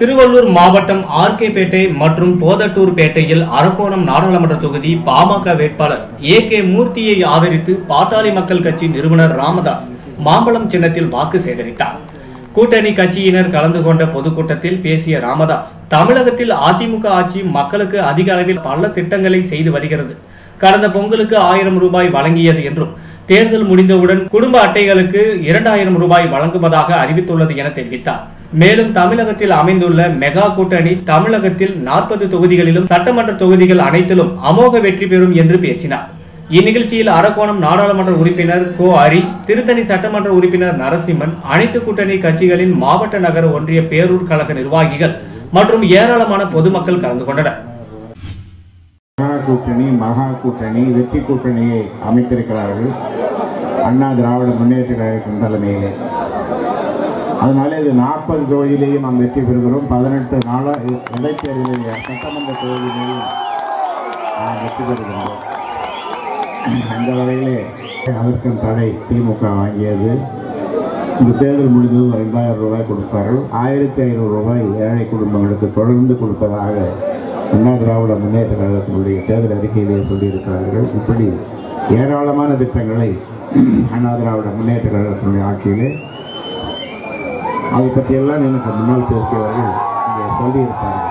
திருவள்ளூர் மாவட்டம் ஆர்கேபேட்டை மற்றும் போதட்டூர்பேட்டையில் அரக்கோணம் நாடாளுமன்ற தொகுதி பாமக வேட்பாளர் ஏ.கே. மூர்த்தியை ஆதரித்து பாட்டாளி மக்கள் கட்சி நிறுவனர் ராமதாஸ் மாம்பழம் சின்னத்தில் வாக்கு சேகரித்தார். கூட்டணி கட்சியினர் கலந்து கொண்ட பொதுக்கூட்டத்தில் பேசிய ராமதாஸ், தமிழகத்தில் அதிமுக ஆட்சி மக்களுக்கு அதிக அளவில் பல திட்டங்களை செய்து வருகிறது. கடந்த பொங்கலுக்கு 1000 ரூபாய் வழங்கியது என்றும், தேர்தல் முடிந்தவுடன் குடும்ப அட்டைகளுக்கு 2000 ரூபாய் வழங்குவதாக அறிவித்துள்ளது என தெரிவித்தார். மேலும் தமிழகத்தில் அமைந்துள்ள மெகா கூட்டணி தமிழகத்தில் 40 தொகுதிகளிலும் சட்டமன்ற தொகுதிகள் அனைத்திலும் அமோக வெற்றி பெறும் என்று பேசினார். இந்நிகழ்ச்சியில் அரக்கோணம் நாடாளுமன்ற உறுப்பினர் கோ ஹரி, திருத்தணி சட்டமன்ற உறுப்பினர் நரசிம்மன், அனைத்து கூட்டணி கட்சிகளின் மாவட்ட நகர ஒன்றிய பேரூர் கழக நிர்வாகிகள் மற்றும் ஏராளமான பொதுமக்கள் கலந்து கொண்டனர். மகா கூட்டணி வெற்றி கூட்டணியை அமைத்திருக்கிறார்கள் அண்ணா திராவிட முன்னேற்ற கழகத்தின் தலைமையிலே. அதனால இது 40 தொகுதியிலேயும் நாம் வெற்றி பெறுகிறோம். 18 இடைத்தேர்தலில் சட்டமன்ற தொகுதியிலேயும் நாம் வெற்றி பெறுகிறோம். அந்த வகையிலே அதற்கும் தடை திமுக வாங்கியது. இந்த தேர்தல் முடிந்ததும் 2000 ரூபாய் கொடுப்பார்கள். 1500 ரூபாய் ஏழை குடும்பங்களுக்கு தொடர்ந்து கொடுப்பதாக அண்ணா திராவிட முன்னேற்ற கழகத்தினுடைய தேர்தல் அறிக்கையிலே சொல்லியிருக்கிறார்கள். இப்படி ஏராளமான திட்டங்களை அண்ணா திராவிட முன்னேற்ற கழகத்தினுடைய ஆட்சியிலே அதை பற்றியெல்லாம் எனக்கு முன்னால் பேசியவர்கள் இங்கே சொல்லியிருப்பார்கள்.